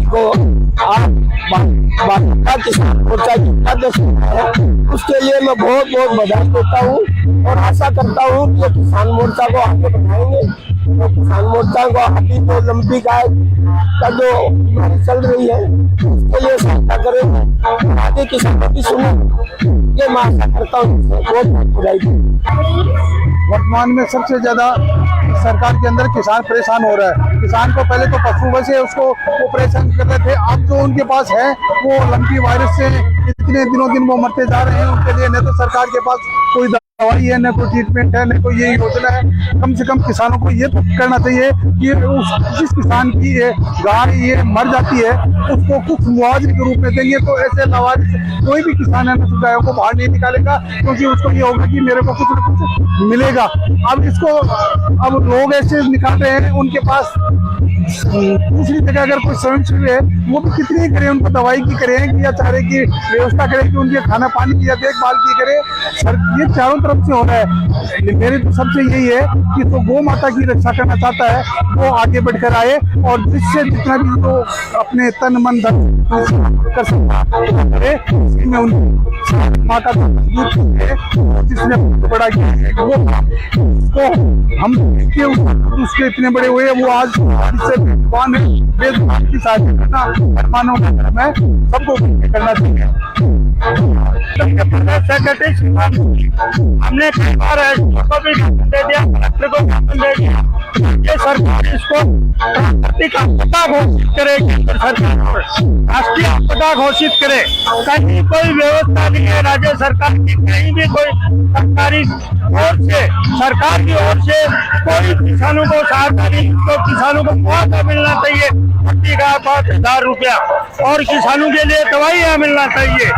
को आप किसान मोर्चा है, उसके लिए मैं बहुत बहुत बधाई देता हूँ और आशा करता हूँ कि किसान मोर्चा को आगे बढ़ाएंगे। तो किसान मोर्चा को अभी तो लंबी गाय का जो चल रही है उसके लिए सहायता करें, आगे किसानों की सुनो, ये मैं आशा करता हूँ। बहुत बहुत बधाई। वर्तमान में सबसे ज्यादा सरकार के अंदर किसान परेशान हो रहा है। किसान को पहले तो पशु वैसे उसको वो परेशान कर रहे थे, अब जो उनके पास है वो लंपी वायरस से इतने दिनों दिन वो मरते जा रहे हैं। उनके लिए न तो सरकार के पास कोई दवाई है, न कोई ट्रीटमेंट है, न कोई ये योजना है। कम से कम किसानों को ये करना चाहिए कि जिस किसान की गाय ये मर जाती है उसको कुछ मुआवजे के रूप में देंगे तो ऐसे लावारिस कोई भी किसान है न गायों को बाहर नहीं निकालेगा, क्योंकि उसको ये होगा कि मेरे को कुछ न कुछ मिलेगा। अब लोग ऐसे निकाल रहे हैं, उनके पास दूसरी जगह अगर कोई स्वयंसेवी है वो भी कितनी करे, उनको दवाई की करें या चारे की व्यवस्था करें कि उनके खाना पानी की या देखभाल की करे। सर ये चारों तरफ से हो रहा है। मेरी तो सबसे यही है कि तो गौ माता की रक्षा करना चाहता है वो आगे बढ़कर आए और जिससे जितना भी वो अपने तन मन धन कर सकता है इसमें उनकी माँ का दूध जिसने बड़ा किया है वो हम उसके इतने बड़े हुए वो आज इससे की सहायता करना मानव में सबको करना चाहिए। हमने कई बार को भी दे दिया, कलेक्टर को दे दिया। ये सरकार इसको राष्ट्रीय आपदा घोषित करे, सरकार राष्ट्रीय आपदा घोषित करे। कहीं कोई व्यवस्था नहीं है राज्य सरकार की, कहीं भी कोई सरकारी ओर से सरकार की ओर से कोई किसानों को सहायता नहीं। तो किसानों को मुआवजा मिलना चाहिए, प्रति गाय 5,000 रुपया, और किसानों के लिए दवाइयाँ मिलना चाहिए।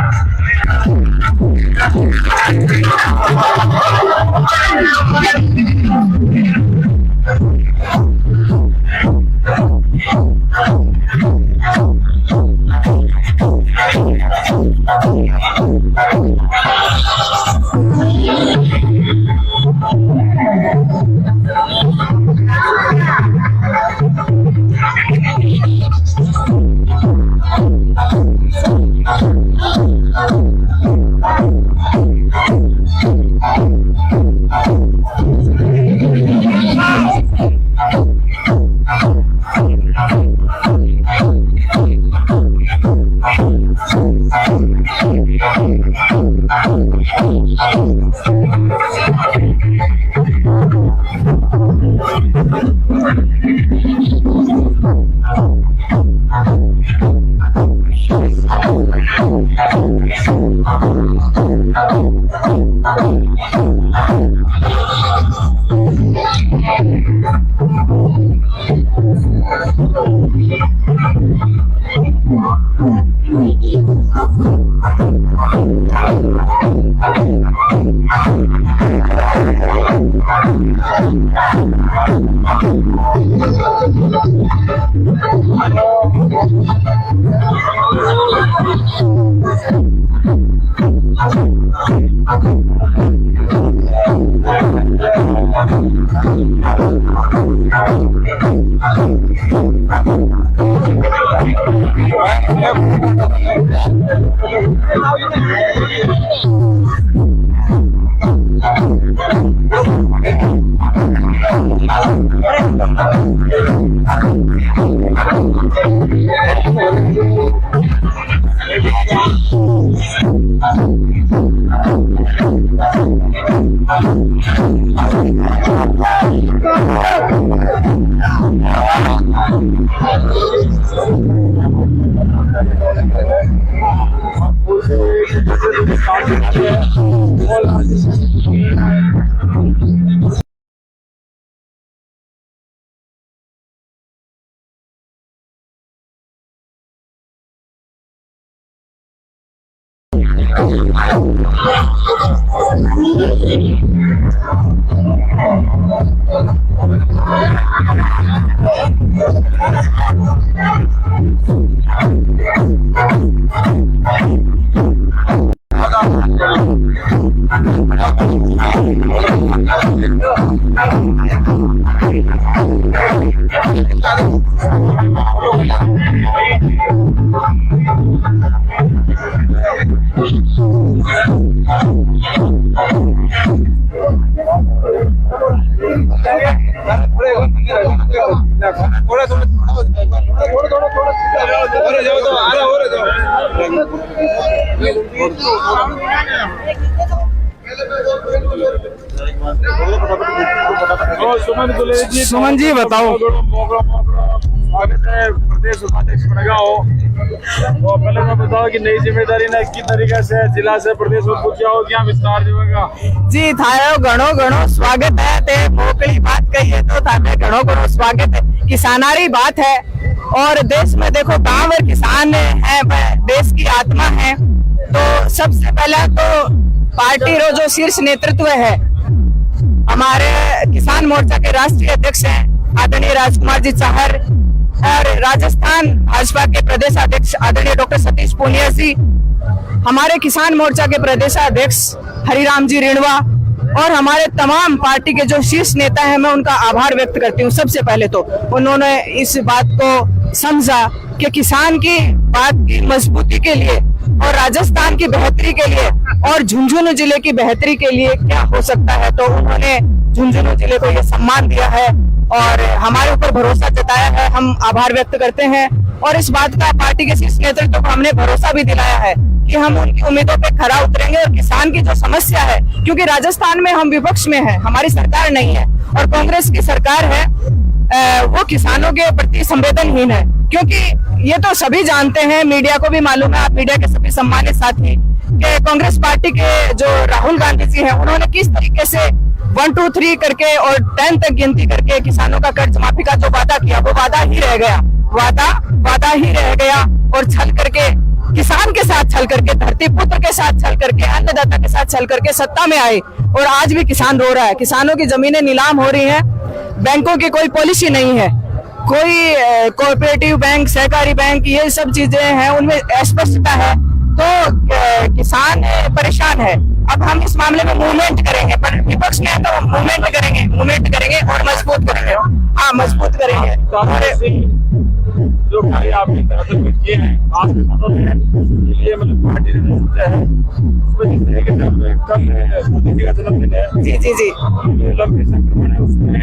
सुमन जी बताओ। स्वागत है, प्रदेश उपाध्यक्ष बनेगा हो तो पहले मैं बताओ कि नई जिम्मेदारी ने किस तरीके से जिला से प्रदेश में पूछा हो क्या विस्तार देगा। जी थायो घणो घणो स्वागत है ते मोकली बात कही तो थाने घणो घणो स्वागत है। किसानारी बात है और देश में देखो गांव और किसान है देश की आत्मा है। तो सबसे पहला तो पार्टी रो जो शीर्ष नेतृत्व है हमारे किसान मोर्चा के राष्ट्रीय अध्यक्ष हैं आदरणीय राजकुमार जी चाहर और राजस्थान भाजपा के प्रदेशाध्यक्ष आदरणीय डॉक्टर सतीश पूनिया जी, हमारे किसान मोर्चा के प्रदेशाध्यक्ष हरिराम जी रिणवा और हमारे तमाम पार्टी के जो शीर्ष नेता हैं, मैं उनका आभार व्यक्त करती हूँ। सबसे पहले तो उन्होंने इस बात को समझा कि किसान की बात की मजबूती के लिए और राजस्थान की बेहतरी के लिए और झुंझुनू जिले की बेहतरी के लिए क्या हो सकता है, तो उन्होंने झुंझुनू जिले को यह सम्मान दिया है और हमारे ऊपर भरोसा जताया है। हम आभार व्यक्त करते हैं और इस बात का पार्टी के शीर्ष नेतृत्व को हमने भरोसा भी दिलाया है कि हम उनकी उम्मीदों पे खरा उतरेंगे और किसान की जो समस्या है, क्योंकि राजस्थान में हम विपक्ष में हैं, हमारी सरकार नहीं है और कांग्रेस की सरकार है, वो किसानों के प्रति संवेदनहीन है। क्योंकि ये तो सभी जानते हैं, मीडिया को भी मालूम है, आप मीडिया के सभी सम्मानित साथी, कि कांग्रेस पार्टी के जो राहुल गांधी जी हैं उन्होंने किस तरीके से 1 2 3 करके और 10 तक गिनती करके किसानों का कर्ज माफी का जो वादा किया वो वादा ही रह गया, वादा ही रह गया और छल करके किसान के साथ छल करके, धरती पुत्र के साथ छल करके, अन्नदाता के साथ छल करके सत्ता में आए और आज भी किसान रो रहा है। किसानों की जमीनें नीलाम हो रही हैं, बैंकों की कोई पॉलिसी नहीं है, कोई कोऑपरेटिव बैंक, सहकारी बैंक, ये सब चीजें हैं उनमें अस्पष्टता है, तो किसान परेशान है। अब हम इस मामले में मूवमेंट करेंगे, पर विपक्ष में तो मूवमेंट करेंगे और मजबूत करेंगे। हाँ, मजबूत करेंगे। जो कार्य आपकी तरफ से किए हैं आपके हाथों में, ये मतलब पार्टी ने सोचा है उसमें कल जन्मदिन है। जी जी जी, लंबे संक्रमण है उसमें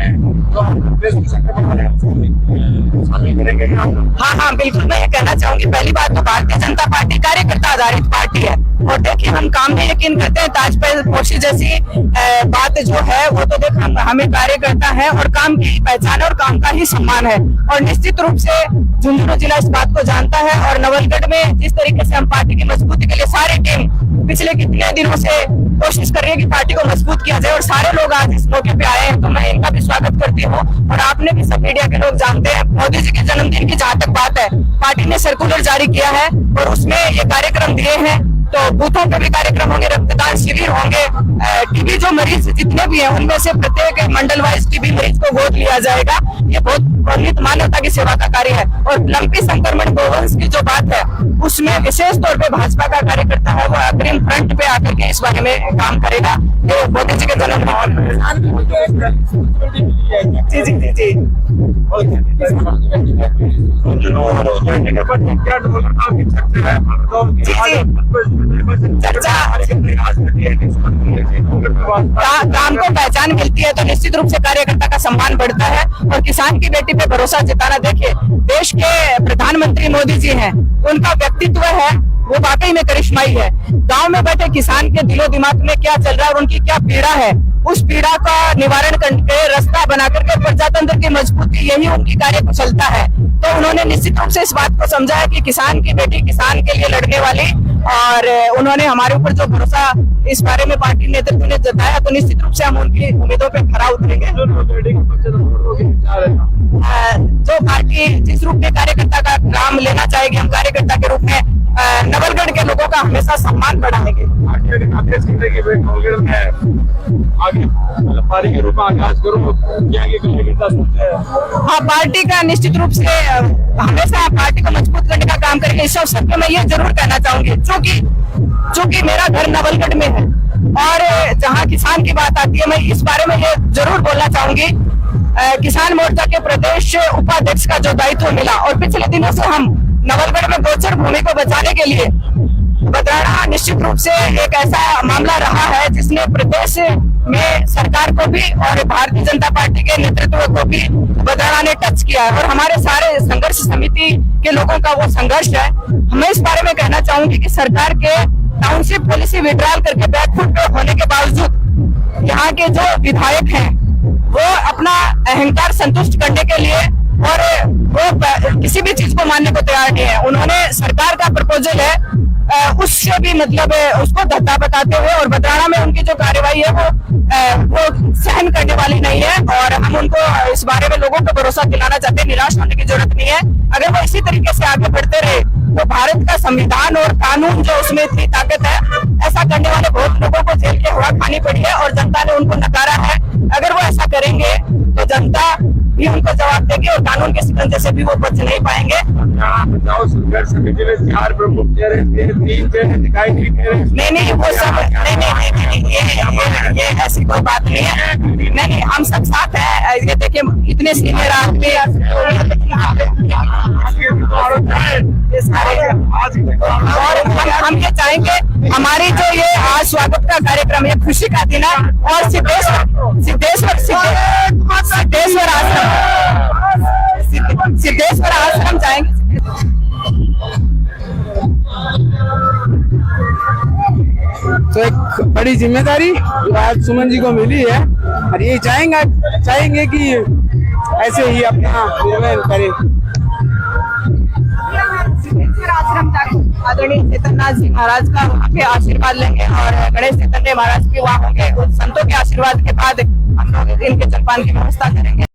तो हम देश की संक्रमण है उसको शामिल करेंगे। हाँ, बिल्कुल। मैं ये कहना चाहूंगी, पहली बात तो भारतीय जनता पार्टी कार्यकर्ता आधारित पार्टी है और देखिए हम काम में यकीन करते हैं। ताज पर पोशी जैसी बात जो है वो तो देख हमें कार्यकर्ता है और काम की पहचान और काम का ही सम्मान है और निश्चित रूप से झुंझुनू जिला इस बात को जानता है। और नवलगढ़ में जिस तरीके से हम पार्टी की मजबूती के लिए सारी टीम पिछले कितने दिनों से कोशिश कर रही है कि पार्टी को मजबूत किया जाए और सारे लोग आज इस मौके पे आए हैं, तो मैं इनका भी स्वागत करती हूँ। और आपने भी सब मीडिया के लोग जानते हैं, मोदी जी के जन्मदिन की जहाँ तक बात है, पार्टी ने सर्कुलर जारी किया है और उसमें ये कार्यक्रम दिए हैं, तो बूथों पे भी कार्यक्रम होंगे, रक्तदान शिविर होंगे, टीबी जो मरीज जितने भी हैं उनमें से प्रत्येक मंडल वाइज टीबी मरीज को गोद लिया जाएगा। ये बहुत नित मानवता की सेवा का कार्य है। और लंपी संक्रमण गोवंश की जो बात है उसमें विशेष तौर पे भाजपा का कार्यकर्ता है वो अग्रिम फ्रंट पे आकर के इस बारे में काम करेगा। ये मोदी जी के जन्मदिन जी जी जी जी चर्चा काम को पहचान मिलती है तो निश्चित रूप से कार्यकर्ता का सम्मान बढ़ता है और किसान की बेटी पे भरोसा जताना। देखिए, देश के प्रधानमंत्री मोदी जी हैं, उनका व्यक्तित्व है वो वाकई में करिश्माई है। गांव में बैठे किसान के दिलो दिमाग में क्या चल रहा है और उनकी क्या पीड़ा है, उस पीड़ा का निवारण करके रास्ता बना करके प्रजातंत्र की मजबूती, यही उनकी कार्य कुशलता है। तो उन्होंने निश्चित रूप से इस बात को समझा है कि किसान की बेटी किसान के लिए लड़ने वाली, और उन्होंने हमारे ऊपर जो भरोसा इस बारे में पार्टी नेतृत्व ने जताया, तो निश्चित रूप से हम उनकी उम्मीदों पे खरा उतरेंगे। जो पार्टी जिस रूप में कार्यकर्ता का नाम लेना चाहेगी, हम कार्यकर्ता के रूप में नवलगढ़ के लोगों का हमेशा सम्मान बढ़ाएंगे। हाँ, पार्टी का निश्चित रूप से हमेशा पार्टी को मजबूत करने का काम करेंगे। इस अवसर पे मैं ये जरूर कहना चाहूंगी, चूंकि मेरा घर नवलगढ़ में है और जहां किसान की बात आती है, मैं इस बारे में ये जरूर बोलना चाहूंगी, किसान मोर्चा के प्रदेश उपाध्यक्ष का जो दायित्व मिला और पिछले दिनों से हम नवलगढ़ में गोचर भूमि को बचाने के लिए बदराना निश्चित रूप से एक ऐसा मामला रहा है जिसने प्रदेश में सरकार को भी और भारतीय जनता पार्टी के नेतृत्व को भी बदराना ने टच किया है और हमारे सारे संघर्ष समिति के लोगों का वो संघर्ष है। मैं इस बारे में कहना चाहूंगी कि सरकार के टाउनशिप पॉलिसी विड्रॉल करके बैकफुट पे होने के बावजूद यहाँ के जो विधायक हैं वो अपना अहंकार संतुष्ट करने के लिए और वो किसी भी चीज को मानने को तैयार नहीं है। उन्होंने सरकार का प्रपोजल है उससे भी मतलब उसको धक्का बताते हुए और बदराना में उनकी जो कार्यवाही है वो सहन करने वाली नहीं है और हम उनको इस बारे में लोगों को भरोसा दिलाना चाहते हैं। निराश होने की जरूरत नहीं है। अगर वो इसी तरीके से आगे बढ़ते रहे तो भारत का संविधान और कानून जो उसमें इतनी ताकत है, ऐसा करने वाले बहुत लोगों को जेल की हवा खानी पड़ी है और जनता ने उनको नकारा है। अगर वो ऐसा करेंगे तो जनता भी उनको जवाब देगी और कानून के शिकंजे से भी वो बच नहीं पाएंगे। संघर्ष समिति में 4 प्रमुख चेहरे थे, 3 चेहरे दिखाई नहीं दे रहे। नहीं वो सब नहीं, ये ऐसी कोई बात नहीं है। नहीं हम सब साथ हैं। ये देखिए इतने सीनियर आदमी और हम ये चाहेंगे हमारी जो ये आज स्वागत का कार्यक्रम है, खुशी का दिन है और सिद्धेश्वर आश्रम जाएंगे। तो एक बड़ी जिम्मेदारी जो आज सुमन जी को मिली है और ये चाहेंगे कि ऐसे ही अपना निर्वहन करें। सिद्धेश्वर आश्रम जाकर आदरणीय चेतननाथ जी महाराज का वहाँ पे आशीर्वाद लेंगे और गणेश चैतन्य महाराज भी वहाँ होंगे। संतों के आशीर्वाद के बाद हम लोग इनके जलपान की व्यवस्था करेंगे।